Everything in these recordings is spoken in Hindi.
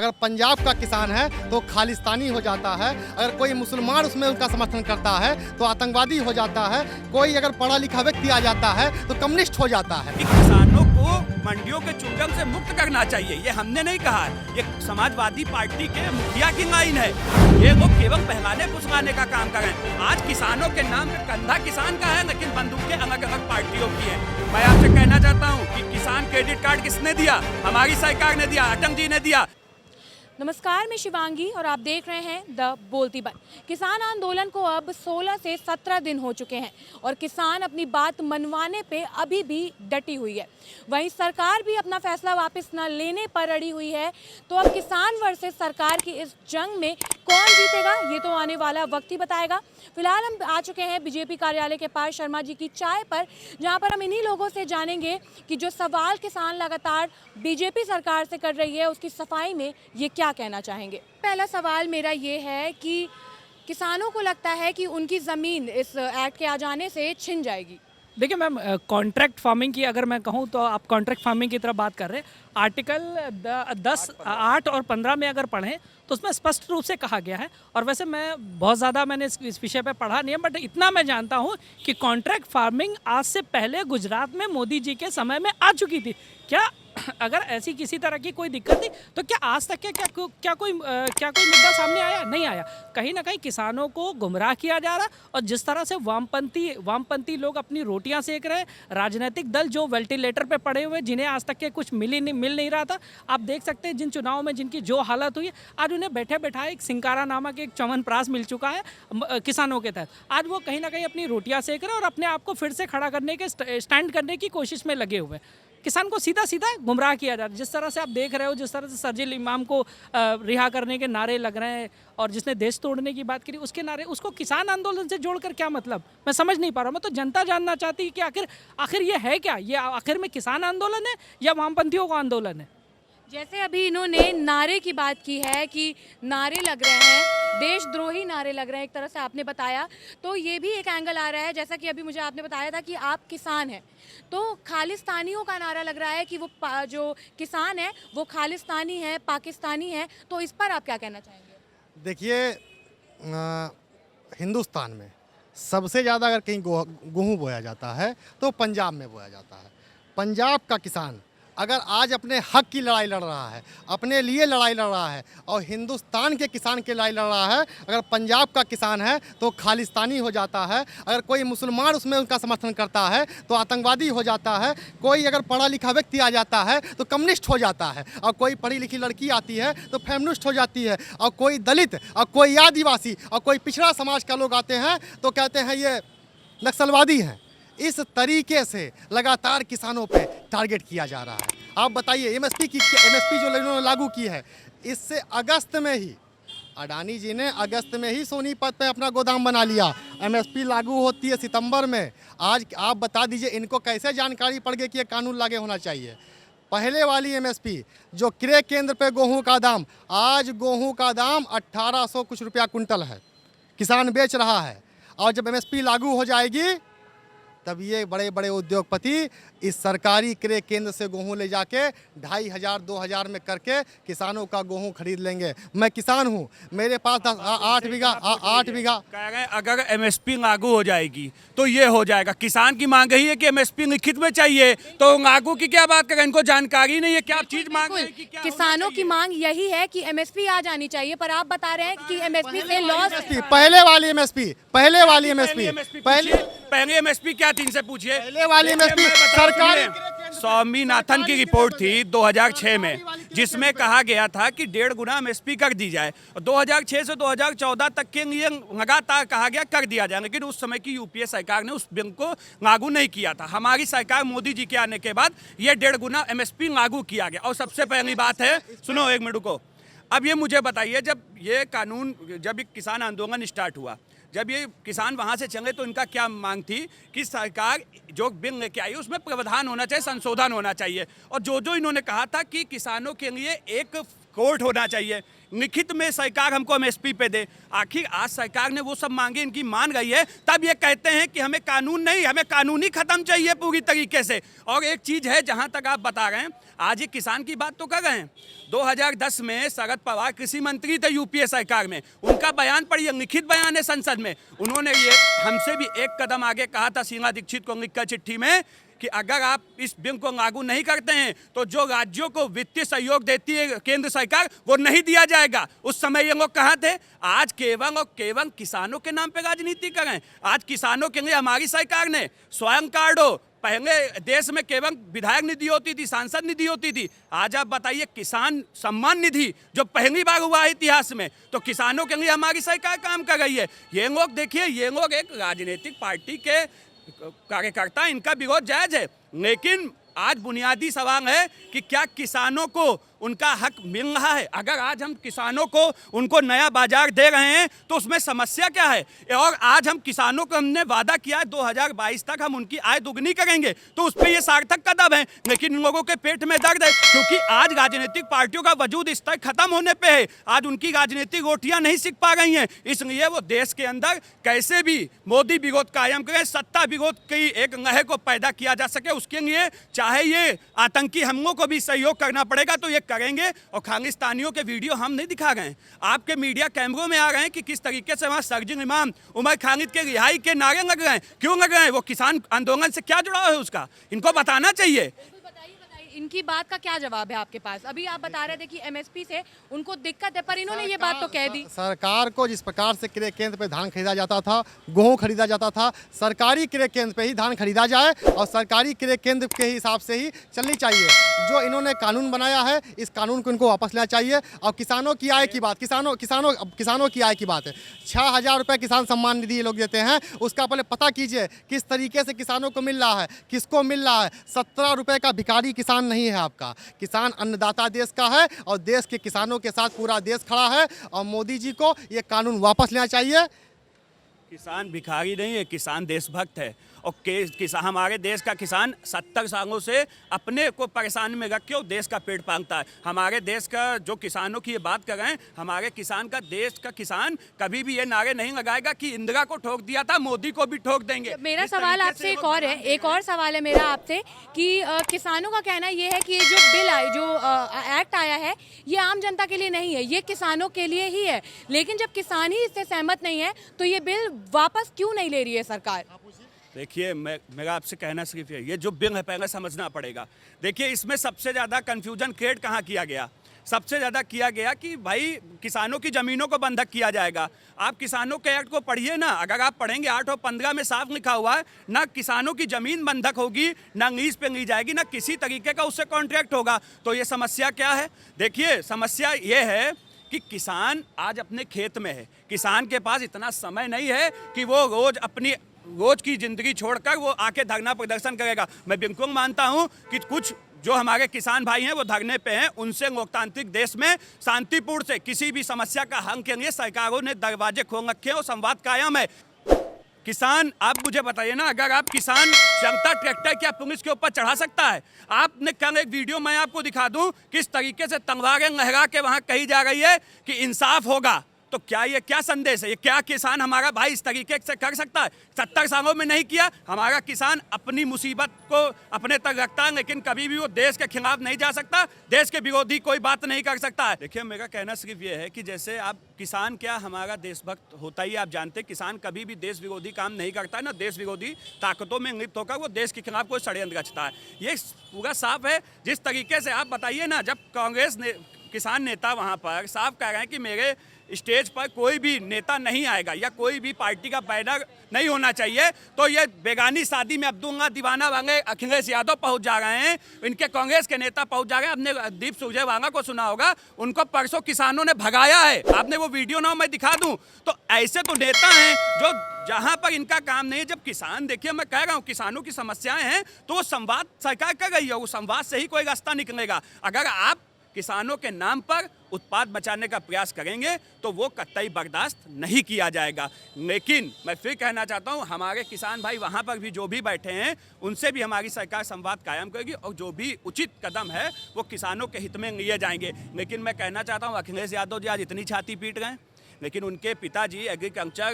अगर पंजाब का किसान है तो खालिस्तानी हो जाता है, अगर कोई मुसलमान उसमें उनका समर्थन करता है तो आतंकवादी हो जाता है, कोई अगर पढ़ा लिखा व्यक्ति आ जाता है तो कम्युनिस्ट हो जाता है। किसानों को मंडियों के चुंगल से मुक्त करना चाहिए, ये हमने नहीं कहा, ये समाजवादी पार्टी के मुखिया की लाइन है। ये लोग केवल पहलाने फुसलाने का काम कर रहे हैं। आज किसानों के नाम पे कंधा किसान का है, लेकिन बंदूकें अलग अलग पार्टियों की हैं। मैं आपसे कहना चाहता हूँ कि किसान क्रेडिट कार्ड किसने दिया? हमारी सरकार ने दिया, अटल जी ने दिया। नमस्कार, मैं शिवांगी और आप देख रहे हैं द बोलती बात। किसान आंदोलन को अब 16 से 17 दिन हो चुके हैं और किसान अपनी बात मनवाने पे अभी भी डटी हुई है। वहीं सरकार भी अपना फैसला वापस न लेने पर अड़ी हुई है। तो अब किसान वर्सेस सरकार की इस जंग में कौन जीतेगा, ये तो आने वाला वक्त ही बताएगा। फिलहाल हम आ चुके हैं बीजेपी कार्यालय के पास शर्मा जी की चाय पर, जहाँ पर हम इन्हीं लोगों से जानेंगे कि जो सवाल किसान लगातार बीजेपी सरकार से कर रही है उसकी सफाई में ये क्या कहना चाहेंगे। पहला सवाल मेरा ये है कि किसानों को लगता है कि उनकी ज़मीन इस एक्ट के आ जाने से छिन जाएगी। देखिए मैम, कॉन्ट्रैक्ट फार्मिंग की अगर मैं कहूँ तो आप कॉन्ट्रैक्ट फार्मिंग की तरफ बात कर रहे हैं। आर्टिकल 10, 8 और 15 में अगर पढ़ें तो उसमें स्पष्ट रूप से कहा गया है, और वैसे मैं बहुत ज़्यादा मैंने इस विषय पे पढ़ा नहीं है, बट इतना मैं जानता हूँ कि कॉन्ट्रैक्ट फार्मिंग आज से पहले गुजरात में मोदी जी के समय में आ चुकी थी। क्या अगर ऐसी किसी तरह की कोई दिक्कत थी तो क्या आज तक क्या कोई मुद्दा सामने आया? नहीं आया। कहीं ना कहीं किसानों को गुमराह किया जा रहा, और जिस तरह से वामपंथी लोग अपनी रोटियां सेक रहे हैं, राजनीतिक दल जो वेंटिलेटर पे पड़े हुए, जिन्हें आज तक के कुछ मिल नहीं रहा था, आप देख सकते हैं जिन चुनाव में जिनकी जो हालत हुई, आज उन्हें बैठे बैठाए एक सिंकारा नामक एक च्यवनप्राश मिल चुका है किसानों के तहत। आज वो कहीं ना कहीं अपनी रोटियां सेक रहे हैं और अपने आप को फिर से खड़ा करने के स्टैंड करने की कोशिश में लगे हुए हैं। किसान को सीधा सीधा गुमराह किया जा रहा है। जिस तरह से आप देख रहे हो, जिस तरह से शर्जील इमाम को रिहा करने के नारे लग रहे हैं, और जिसने देश तोड़ने की बात करी उसके नारे, उसको किसान आंदोलन से जोड़कर क्या मतलब, मैं समझ नहीं पा रहा हूँ। मैं तो जनता जानना चाहती है कि आखिर ये है क्या? ये आखिर में किसान आंदोलन है या वामपंथियों का आंदोलन है? जैसे अभी इन्होंने नारे की बात की है कि नारे लग रहे हैं, देशद्रोही नारे लग रहे हैं, एक तरह से आपने बताया, तो ये भी एक एंगल आ रहा है। जैसा कि अभी मुझे आपने बताया था कि आप किसान हैं, तो खालिस्तानियों का नारा लग रहा है कि वो जो किसान है वो खालिस्तानी है, पाकिस्तानी है। तो इस पर आप क्या कहना चाहेंगे? देखिए, हिंदुस्तान में सबसे ज़्यादा अगर कहीं गेहूँ बोया जाता है तो पंजाब में बोया जाता है। पंजाब का किसान अगर आज अपने हक की लड़ाई लड़ रहा है, अपने लिए लड़ाई लड़ रहा है, और हिंदुस्तान के किसान की लड़ाई लड़ रहा है, अगर पंजाब का किसान है तो खालिस्तानी हो जाता है, अगर कोई मुसलमान उसमें उनका समर्थन करता है तो आतंकवादी हो जाता है, कोई अगर पढ़ा लिखा व्यक्ति आ जाता है तो कम्युनिस्ट हो जाता है, और कोई पढ़ी लिखी लड़की आती है तो फेमिनिस्ट हो जाती है, और कोई दलित और कोई आदिवासी और कोई पिछड़ा समाज का लोग आते हैं तो कहते हैं ये नक्सलवादी हैं। इस तरीके से लगातार किसानों पे टारगेट किया जा रहा है। आप बताइए, एमएसपी जो इन्होंने लागू की है, इससे अगस्त में ही अडानी जी ने अगस्त में ही सोनीपत पे अपना गोदाम बना लिया। एमएसपी लागू होती है सितंबर में। आज आप बता दीजिए इनको कैसे जानकारी पड़ गई कि ये कानून लागू होना चाहिए। पहले वाली एमएसपी जो क्रय केंद्र पे गेहूँ का दाम, आज गेहूँ का दाम 1800 कुछ रुपया कुंटल है, किसान बेच रहा है। और जब एमएसपी लागू हो जाएगी तब ये बड़े बड़े उद्योगपति इस सरकारी क्रय केंद्र से गेहूँ ले जाके 2500 2000 में करके किसानों का गेहूँ खरीद लेंगे। मैं किसान हूँ, मेरे पास 8 बीघा कह रहे हैं अगर एमएसपी लागू हो जाएगी तो ये हो जाएगा। किसान की मांग यही है कि एमएसपी लिखित में चाहिए, तो लागू की क्या बात करें? इनको जानकारी नहीं है क्या चीज मांग रहे हैं। किसानों की मांग यही है कि एमएसपी आ जानी चाहिए, पर आप बता रहे हैं कि एमएसपी से लॉस। पहले वाली एमएसपी पहले एमएसपी क्या थी इनसे पूछिए। पहले वाली एमएसपी सरकार स्वामीनाथन की रिपोर्ट थी 2006 में, जिसमें कहा गया था कि 1.5 गुना एमएसपी कर दी जाए, और 2006 से 2014 तक के लिए लगातार कहा गया कर दिया जाए, लेकिन उस समय की यूपीए सरकार ने उस बिल को लागू नहीं किया था। हमारी सरकार मोदी जी के आने के बाद ये 1.5 गुना एमएसपी लागू किया गया। और सबसे पहली बात है, सुनो एक मिनट को, अब ये मुझे बताइए, जब ये कानून, जब ये किसान आंदोलन स्टार्ट हुआ, जब ये किसान वहाँ से चले, तो इनका क्या मांग थी कि सरकार जो बिल लेके आई उसमें प्रावधान होना चाहिए, संशोधन होना चाहिए, और जो इन्होंने कहा था कि किसानों के लिए एक कोर्ट होना चाहिए, लिखित में सरकार हमको एमएसपी पे दे। आखिर आज सरकार ने वो सब मांगे इनकी मान गई है, तब ये कहते हैं कि हमें कानून नहीं, हमें कानूनी खत्म चाहिए पूरी तरीके से। और एक चीज़ है, जहाँ तक आप बता रहे हैं, आज ये किसान की बात तो कर रहे हैं। 2010 में शरद पवार कृषि मंत्री थे यूपीए सरकार में, उनका बयान पढ़िए, लिखित बयान है संसद में। उन्होंने ये हमसे भी एक कदम आगे कहा था शीला दीक्षित को लिखकर चिट्ठी में कि अगर आप इस बिल को लागू नहीं करते हैं तो जो राज्यों को वित्तीय सहयोग देती है केंद्र सरकार वो नहीं दिया जाएगा। उस समय ये लोग कहाँ थे? आज केवल और केवल किसानों के नाम पे राजनीति कर रहे हैं। आज किसानों के लिए हमारी सरकार ने स्वयं कार्ड हो, पहले देश में केवल विधायक निधि होती थी, सांसद निधि होती थी, आज आप बताइए किसान सम्मान निधि जो पहली बार हुआ है इतिहास में, तो किसानों के लिए हमारी सरकार काम कर रही है। ये लोग देखिए, ये लोग एक राजनीतिक पार्टी के कार्यकर्ता, इनका विरोध जायज है, लेकिन आज बुनियादी सवाल है कि क्या किसानों को उनका हक मिल रहा है? अगर आज हम किसानों को उनको नया बाजार दे रहे हैं तो उसमें समस्या क्या है? और आज हम किसानों को हमने वादा किया है 2022 तक हम उनकी आय दुगनी करेंगे, तो उस पर ये सार्थक कदम है, लेकिन इन लोगों के पेट में दर्द है क्योंकि आज राजनीतिक पार्टियों का वजूद स्तर खत्म होने पे है। आज उनकी राजनीतिक रोटियां नहीं सीख पा रही हैं, इसलिए वो देश के अंदर कैसे भी मोदी विरोध कायम करें, सत्ता विरोध की एक लहर को पैदा किया जा सके, उसके लिए चाहे ये आतंकी हमलों को भी सहयोग करना पड़ेगा तो ये करेंगे। और खालिस्तानियों के वीडियो हम नहीं दिखा रहे हैं, आपके मीडिया कैमरों में आ रहे हैं कि किस तरीके से वहाँ सर्जिल इमाम उमर खालिद के रिहाई के नारे लग रहे हैं। क्यों लग रहे हैं? वो किसान आंदोलन से क्या जुड़ा है उसका, इनको बताना चाहिए। इनकी बात का क्या जवाब है आपके पास? अभी आप बता रहे थे कि एमएसपी से उनको दिक्कत है, पर इन्होंने ये बात तो कह दी। सरकार को जिस प्रकार से क्रय केंद्र पे धान खरीदा जाता था, गेहूं खरीदा जाता था, सरकारी क्रय केंद्र पे ही धान खरीदा जाए और सरकारी क्रय केंद्र के हिसाब से ही चलनी चाहिए। जो इन्होंने कानून बनाया है, इस कानून को इनको वापस लेना चाहिए। और किसानों की आय की बात, किसानों की आय की बात है, 6,000 रुपये किसान सम्मान निधि ये लोग देते हैं, उसका पहले पता कीजिए किस तरीके से किसानों को मिल रहा है, किसको मिल रहा है। 17 रुपये का भिखारी किसान नहीं है आपका, किसान अन्नदाता देश का है और देश के किसानों के साथ पूरा देश खड़ा है। और मोदी जी को ये कानून वापस लेना चाहिए। किसान भिखारी नहीं है, किसान देशभक्त है। और किसान, हमारे देश का किसान 70 सालों से अपने को परेशानी में रख के देश का पेट पालता है। हमारे देश का जो किसानों की ये बात कर रहे हैं, हमारे किसान का, देश का किसान कभी भी ये नारे नहीं लगाएगा कि इंदिरा को ठोक दिया था, मोदी को भी ठोक देंगे। मेरा सवाल आपसे एक और है, एक और सवाल है मेरा आपसे कि किसानों का कहना ये है कि ये जो बिल आया, जो एक्ट आया है, ये आम जनता के लिए नहीं है, ये किसानों के लिए ही है। लेकिन जब किसान ही इससे सहमत नहीं है तो ये बिल वापस क्यों नहीं ले रही है सरकार? देखिए, मेरा आपसे कहना सिर्फ ये जो बिल है पहले समझना पड़ेगा। देखिए, इसमें सबसे ज़्यादा कन्फ्यूजन क्रिएट कहाँ किया गया? सबसे ज़्यादा किया गया कि भाई किसानों की ज़मीनों को बंधक किया जाएगा। आप किसानों के एक्ट को पढ़िए ना, अगर आप पढ़ेंगे 8 और 15 में साफ लिखा हुआ है, ना किसानों की ज़मीन बंधक होगी, ना लीज पे ली जाएगी, ना किसी तरीके का उससे कॉन्ट्रैक्ट होगा। तो ये समस्या क्या है? देखिए, समस्या ये है कि किसान आज अपने खेत में है, किसान के पास इतना समय नहीं है कि वो रोज की जिंदगी छोड़कर वो आके धरना प्रदर्शन करेगा। मैं बिल्कुल मानता हूं कि कुछ जो हमारे किसान भाई हैं वो धरने पे हैं, उनसे लोकतांत्रिक देश में शांतिपूर्ण से किसी भी समस्या का हल के लिए सरकारों ने दरवाजे खोल रखे हैं और संवाद कायम है। किसान, आप मुझे बताइए ना, अगर आप किसान चलता ट्रैक्टर क्या पुलिस के ऊपर चढ़ा सकता है? आपने कल एक वीडियो मैं आपको दिखा दूं किस तरीके से तलवारें लहरा के वहां कही जा रही है कि इंसाफ होगा। तो क्या ये क्या संदेश है? ये क्या किसान हमारा भाई इस तरीके से कर सकता है? 70 सालों में नहीं किया। हमारा किसान अपनी मुसीबत को अपने तक रखता है, लेकिन कभी भी वो देश के खिलाफ नहीं जा सकता, देश के विरोधी कोई बात नहीं कर सकता है। देखिए, मेरा कहना सिर्फ ये है कि जैसे आप किसान क्या हमारा देशभक्त होता ही, आप जानते हैं किसान कभी भी देश विरोधी काम नहीं करता है, ना देश विरोधी ताकतों में लिप्त होकर वो देश के खिलाफ कोई षड्यंत्र रचता है। ये पूरा साफ है। जिस तरीके से आप बताइए ना, जब कांग्रेस ने किसान नेता वहाँ पर साफ कह रहे हैं कि मेरे स्टेज पर कोई भी नेता नहीं आएगा या कोई भी पार्टी का बैनर नहीं होना चाहिए, तो ये बेगानी शादी में अब्दुल्ला दीवाना वाले अखिलेश यादव पहुंच जा रहे हैं, इनके कांग्रेस के नेता पहुंच जा रहे हैं। आपने दीप सुरजेवाला को सुना होगा, उनको परसों किसानों ने भगाया है। आपने वो वीडियो ना मैं दिखा दूं? तो ऐसे तो नेता हैं जो जहां पर इनका काम नहीं है। जब किसान, देखिए मैं कह रहा हूं, किसानों की समस्याएं हैं तो वो संवाद सरकार कर रही है, वो संवाद से ही कोई रास्ता निकलेगा। अगर आप किसानों के नाम पर उत्पाद बचाने का प्रयास करेंगे तो वो कतई बर्दाश्त नहीं किया जाएगा। लेकिन मैं फिर कहना चाहता हूँ, हमारे किसान भाई वहाँ पर भी जो भी बैठे हैं उनसे भी हमारी सरकार संवाद कायम करेगी और जो भी उचित कदम है वो किसानों के हित में लिए जाएंगे। लेकिन मैं कहना चाहता हूँ, अखिलेश यादव जी आज इतनी छाती पीट गए, लेकिन उनके पिताजी एग्रीकल्चर,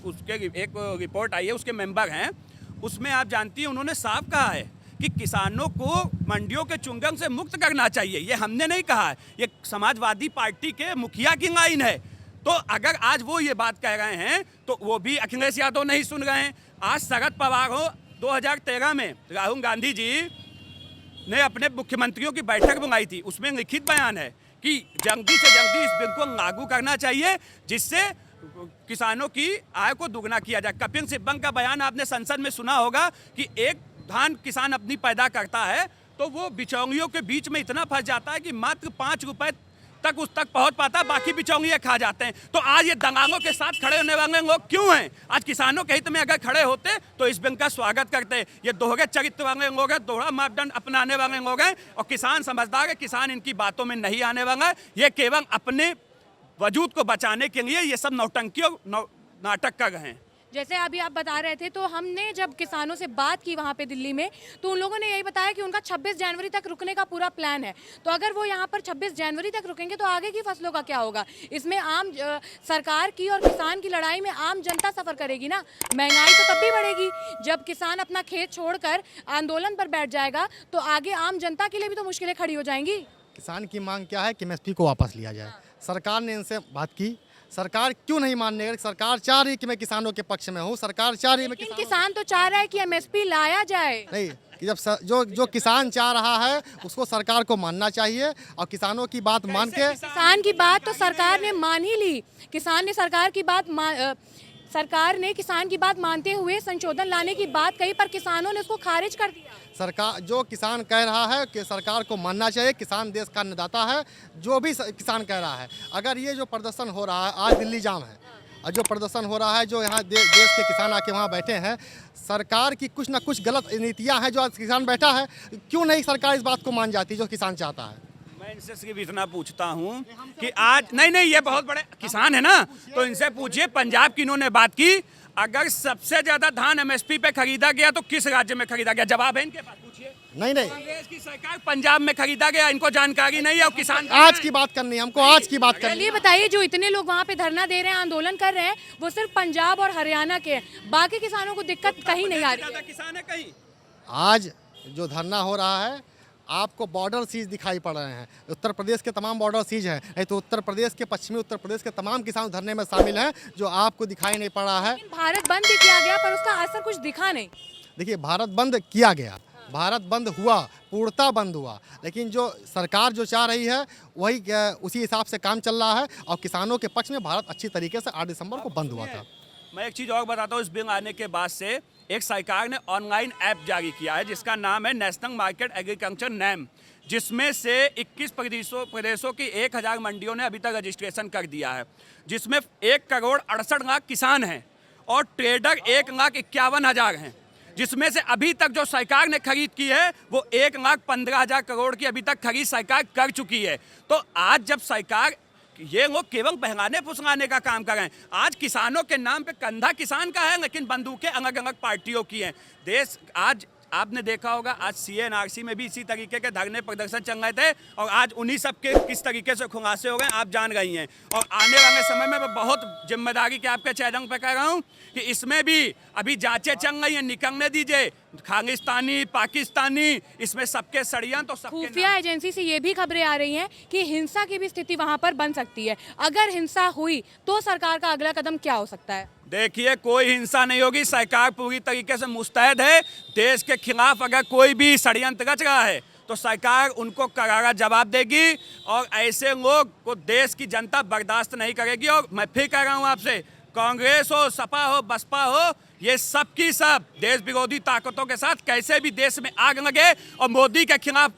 उसके एक रिपोर्ट आई है, उसके मेंबर हैं, उसमें आप जानती हैं उन्होंने साफ कहा है कि किसानों को मंडियों के चुंगम से मुक्त करना चाहिए। ये हमने नहीं कहा है, ये समाजवादी पार्टी के मुखिया की लाइन है। तो अगर आज वो ये बात कह रहे हैं तो वो भी अखिलेश यादव नहीं सुन रहे हैं। आज शरद पवार हो 2013 में राहुल गांधी जी ने अपने मुख्यमंत्रियों की बैठक बुलाई थी, उसमें लिखित बयान है कि जल्दी से जल्दी इस बिल को लागू करना चाहिए जिससे किसानों की आय को दुगना किया जाए। कपिल सिब्बल का बयान आपने संसद में सुना होगा कि एक धान किसान अपनी पैदा करता है तो वो बिचौलियों के बीच में इतना फंस जाता है कि मात्र 5 रुपए तक उस तक पहुंच पाता, बाकी बिचौलिए खा जाते हैं। तो आज ये दंगाओं के साथ खड़े होने वाले लोग क्यों हैं? आज किसानों के हित में अगर खड़े होते तो इस बिल का स्वागत करते। ये दोहरे चरित्र वाले लोग हैं, दोहरा मापदंड अपनाने वाले लोग हैं और किसान समझदार है, किसान इनकी बातों में नहीं आने वाला है। ये केवल अपने वजूद को बचाने के लिए ये सब नौटंकी और नाटक कर रहे हैं। जैसे अभी आप बता रहे थे, तो हमने जब किसानों से बात की वहाँ पे दिल्ली में, तो उन लोगों ने यही बताया कि उनका 26 जनवरी तक रुकने का पूरा प्लान है। तो अगर वो यहाँ पर 26 जनवरी तक रुकेंगे तो आगे की फसलों का क्या होगा? इसमें आम सरकार की और किसान की लड़ाई में आम जनता सफ़र करेगी ना। महंगाई तो तब भी बढ़ेगी जब किसान अपना खेत छोड़कर आंदोलन पर बैठ जाएगा, तो आगे आम जनता के लिए भी तो मुश्किलें खड़ी हो जाएंगी। किसान की मांग क्या है कि एमएसपी को वापस लिया जाए। सरकार ने इनसे बात की, सरकार क्यों नहीं मानने लगी? सरकार चाह रही कि मैं किसानों के पक्ष में हूँ, सरकार चाह रही है लेकिन किसान तो चाह रहा है कि एमएसपी लाया जाए। नहीं, कि जब जो किसान चाह रहा है उसको सरकार को मानना चाहिए और किसानों की बात मान के। किसान की बात तो सरकार ने मान ही ली। किसान ने सरकार ने किसान की बात मानते हुए संशोधन लाने की बात कही, पर किसानों ने उसको खारिज कर दिया। सरकार जो किसान कह रहा है कि सरकार को मानना चाहिए, किसान देश का अन्नदाता है, जो भी किसान कह रहा है। अगर ये जो प्रदर्शन हो रहा है, आज दिल्ली जाम है और जो प्रदर्शन हो रहा है, जो यहाँ देश के किसान आके वहाँ बैठे हैं, सरकार की कुछ ना कुछ गलत नीतियाँ हैं जो आज किसान बैठा है। क्यों नहीं सरकार इस बात को मान जाती जो किसान चाहता है? मैं इनसे सिर्फ इतना पूछता हूँ कि आज नहीं ये बहुत बड़े किसान है ना, तो इनसे पूछिए पंजाब की इन्होंने बात की, अगर सबसे ज्यादा धान एमएसपी पे खरीदा गया तो किस राज्य में खरीदा गया? जवाब है इनके पास, पूछिए। नहीं कांग्रेस की सरकार पंजाब में खरीदा गया, इनको जानकारी नहीं है और किसान आज की बात करनी है, हमको आज की बात करनी है। चलिए बताइए, जो इतने लोग वहाँ पे धरना दे रहे हैं, आंदोलन कर रहे हैं, वो सिर्फ पंजाब और हरियाणा के हैं, बाकी किसानों को दिक्कत कहीं नहीं आ रही है। किसान है कहीं। आज जो धरना हो रहा है, आपको बॉर्डर सीज दिखाई पड़ रहे हैं। उत्तर प्रदेश के तमाम बॉर्डर सीज हैं, नहीं तो उत्तर प्रदेश के, पश्चिमी उत्तर प्रदेश के तमाम किसान धरने में शामिल हैं, जो आपको दिखाई नहीं पड़ रहा है। लेकिन भारत बंद भी किया गया पर उसका असर कुछ दिखा नहीं। देखिए, भारत बंद किया गया, भारत बंद हुआ, पूर्णतः बंद हुआ, लेकिन जो सरकार जो चाह रही है वही उसी हिसाब से काम चल रहा है और किसानों के पक्ष में भारत अच्छी तरीके से 8 दिसंबर को बंद हुआ था। मैं एक चीज़ और बताता हूँ, इस बिल आने के बाद से एक सरकार ने ऑनलाइन ऐप जारी किया है जिसका नाम है नेशनल मार्केट एग्रीकल्चर नैम, जिसमें से 21 प्रदेशों की 1000 मंडियों ने अभी तक रजिस्ट्रेशन कर दिया है, जिसमें 1,68,00,000 किसान हैं और ट्रेडर 1,51,000 हैं, जिसमें से अभी तक जो सरकार ने खरीद की है वो 1,15,000 करोड़ की अभी तक खरीद सरकार कर चुकी है। तो आज जब सरकार, ये लोग केवल बहलाने फुसलाने का काम कर रहे हैं। आज किसानों के नाम पे कंधा किसान का है, लेकिन बंदूकें अलग अलग पार्टियों की हैं। देश आज आपने देखा होगा, आज CNRC में भी इसी तरीके के धरने प्रदर्शन चल रहे थे और आज उन्हीं सब के किस तरीके से खुलासे हो गए आप जान रही हैं। और आने वाले समय में मैं बहुत जिम्मेदारी के आपके चैनल पर कह रहा हूँ कि इसमें भी अभी जांचें चल रही हैं, निकलने दीजिए। खालिस्तानी, पाकिस्तानी, इसमें सबके षड्यंत्र तो सबके खुफिया एजेंसी से ये भी खबरें आ रही हैं कि हिंसा की भी स्थिति वहां पर बन सकती है। अगर हिंसा हुई तो सरकार का अगला कदम क्या हो सकता है? देखिए, कोई हिंसा नहीं होगी, सरकार पूरी तरीके से मुस्तैद है। देश के खिलाफ अगर कोई भी षड्यंत्र रच रहा है तो सरकार उनको करारा जवाब देगी और ऐसे लोग को देश की जनता बर्दाश्त नहीं करेगी। और मैं फिर कह रहा हूँ आपसे, कांग्रेस हो, सपा हो, बसपा हो, ये सब की सब देश विरोधी ताकतों के साथ कैसे भी देश में आग लगे और मोदी के खिलाफ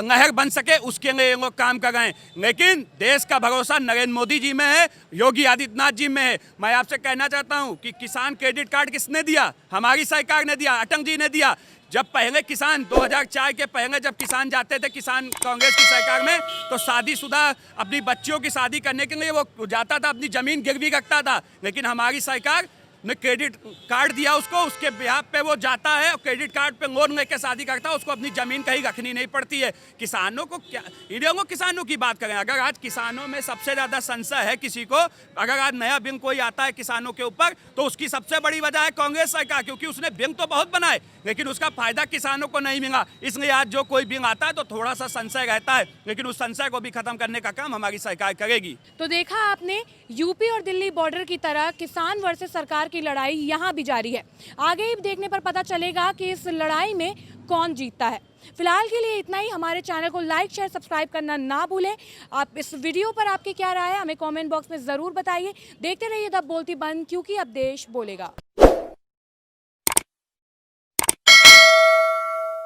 लहर बन सके, उसके लिए ये लोग काम कर रहे हैं। लेकिन देश का भरोसा नरेंद्र मोदी जी में है, योगी आदित्यनाथ जी में है। मैं आपसे कहना चाहता हूं कि किसान क्रेडिट कार्ड किसने दिया? हमारी सरकार ने दिया, अटल जी ने दिया। जब पहले किसान 2004 के पहले जब किसान जाते थे किसान कांग्रेस की सरकार में, तो शादीशुदा अपनी बच्चियों की शादी करने के लिए वो जाता था, अपनी ज़मीन गिरवी रखता था। लेकिन हमारी सरकार ने क्रेडिट कार्ड दिया उसको, उसके ब्याह पे वो जाता है और क्रेडिट कार्ड पे लोन लेके शादी करता है, उसको अपनी ज़मीन कहीं रखनी नहीं पड़ती है। किसानों को क्या, इन लोगों किसानों की बात करें, अगर आज किसानों में सबसे ज़्यादा संशय है किसी को, अगर आज नया बिल कोई आता है किसानों के ऊपर, तो उसकी सबसे बड़ी वजह है कांग्रेस सरकार, क्योंकि उसने बिल तो बहुत बनाए लेकिन उसका फायदा किसानों को नहीं मिला। इसलिए आज जो कोई बिल आता है तो थोड़ा सा संशय रहता है, लेकिन उस संशय को भी खत्म करने का काम हमारी सरकार करेगी। तो देखा आपने, यूपी और दिल्ली बॉर्डर की तरह किसान वर्सेस सरकार की लड़ाई यहाँ भी जारी है। आगे ही देखने पर पता चलेगा कि इस लड़ाई में कौन जीतता है। फिलहाल के लिए इतना ही। हमारे चैनल को लाइक शेयर सब्सक्राइब करना ना भूलें। आप इस वीडियो पर आपकी क्या राय है हमें कमेंट बॉक्स में ज़रूर बताइए। देखते रहिए द बोलती बंद, क्योंकि अब देश बोलेगा।